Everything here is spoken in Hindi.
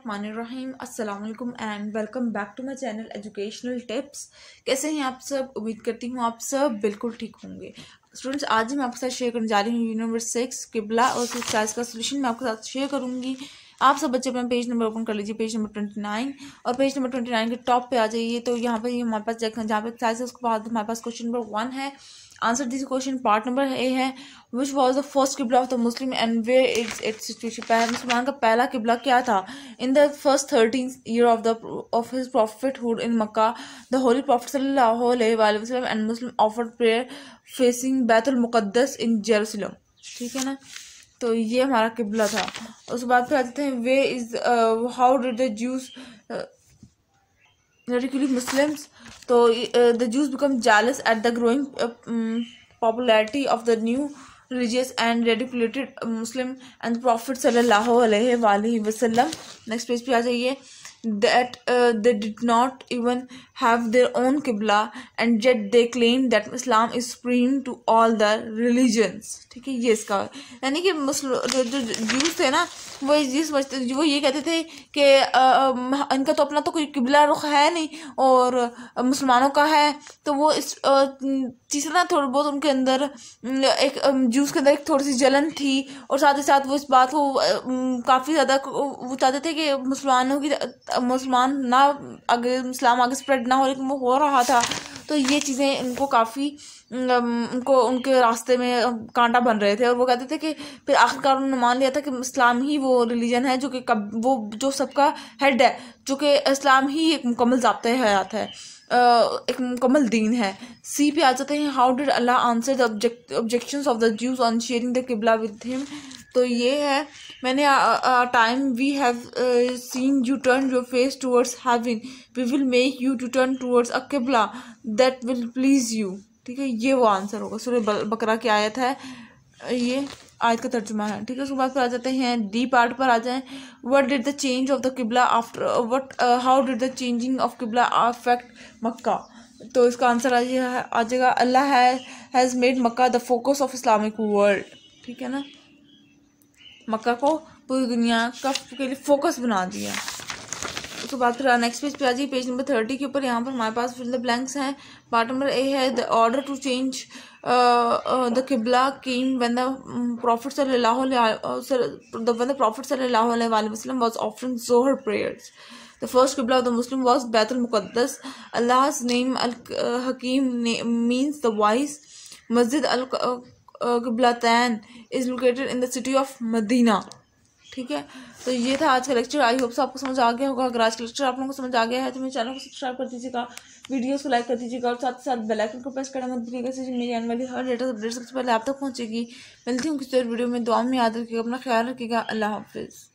बिस्मिल्लाहिर्रहमानिर्रहीम अस्सलाम वालेकुम and welcome back to my channel educational tips. कैसे हैं आप सब? उम्मीद करती हूँ आप सब बिल्कुल ठीक होंगे। स्टूडेंट्स, आज मैं आपके साथ शेयर करने जा रही हूँ यूनिट नंबर 6 किबला और एक्सरसाइज का सोल्यूशन मैं आपके साथ शेयर करूँगी। आप सब बच्चे अपना पेज नंबर ओपन कर लीजिए, पेज नंबर 29, और पेज नंबर 29 के टॉप पे आ जाइए। तो यहाँ पे हमारे पास जहाँ पे एक्सरसाइज है उसके बाद हमारे पास क्वेश्चन नंबर 1 है। Answer this question part number A है, which was the first qibla of the Muslim and where is its situation. मुसलमान का पहला किबला क्या था? In the first 13th year of his prophethood in Mecca the holy prophet सल्लल्लाहु अलैहि वसल्लम and Muslim offered prayer facing Baitul Muqaddas in Jerusalem. ठीक है ना, तो ये हमारा किबला था। उसके बाद फिर आ जाते हैं way is how did the juice ridiculous Muslims. So the Jews become jealous at the growing popularity of the new religious and ridiculed Muslim and the Prophet sallallahu alaihi wasallam. Next page पे आ जाइए। That they did not even have their own qibla and yet they claim that Islam is supreme to all the religions. ठीक है, ये इसका यानी कि जो जूस थे ना, वो ये कहते थे कि इनका तो अपना तो कोई किबला रुख है नहीं और मुसलमानों का है। तो वो इस चीज़ ना थोड़ा बहुत उनके अंदर एक जूस के अंदर एक थोड़ी सी जलन थी, और साथ ही साथ वो इस बात को काफ़ी ज़्यादा वो चाहते थे कि मुसलमान ना आगे इस्लाम आगे स्प्रेड ना हो, लेकिन वो हो रहा था। तो ये चीज़ें उनको काफ़ी उनको उनके रास्ते में कांटा बन रहे थे, और वो कहते थे कि फिर आखिरकार उन्होंने मान लिया था कि इस्लाम ही वो रिलीजन है जो कि वो जो सबका हेड है, जो कि इस्लाम ही एक मुकम्मल ज़ाब्ता हयात है, एक मुकम्मल दीन है। सी पे आ जाते हैं, how did Allah answer the objections of the Jews on sharing the qibla with him. तो ये है, मैंने time we have seen you turn your face towards heaven, we will make you to turn towards a qibla that will please you. ठीक है, ये वो आंसर होगा। सूरह बकरा की आयत है, ये आयत का तर्जुमा है। ठीक है, उसके बाद फिर आ जाते हैं डी पार्ट पर आ जाएं। What did the change of the qibla after how did the changing of qibla affect Mecca. तो इसका आंसर आ जाएगा Allah has made Mecca the focus of Islamic world. ठीक है ना, मक्का को पूरी दुनिया का के लिए फोकस बना दिया। उसके बाद फिर नेक्स्ट पेज पे आ जाइए, पेज नंबर 30 के ऊपर। यहाँ पर हमारे पास फिल द ब्लैंक्स हैं। पार्ट नंबर ए है, the order to change the qibla came when the prophet सल्लल्लाहु अलैहि वसल्लम was offering Zuhr prayers. The first qibla of the Muslim was Baitul Muqaddas. Allah's name Al-Hakim means the wise. Masjid Al-Qiblatan is located in the city of Medina. ठीक है, तो ये था आज का लेक्चर। आई होप आपको समझ आ गया होगा। अगर आज का लेक्चर आप लोगों को समझ आ गया है तो मेरे चैनल को सब्सक्राइब कर दीजिएगा, वीडियोस को लाइक कर दीजिएगा, और साथ ही साथ बेल आइकन को प्रेस करना मत भूलिएगा, जिससे मेरी आने वाली हर लेटेस्ट अपडेट सबसे पहले आप तक पहुंचेगी। मिलती हूँ किसी और वीडियो में। दुआ में याद रखिएगा, अपना ख्याल रखिएगा। अल्लाह हाफिज़।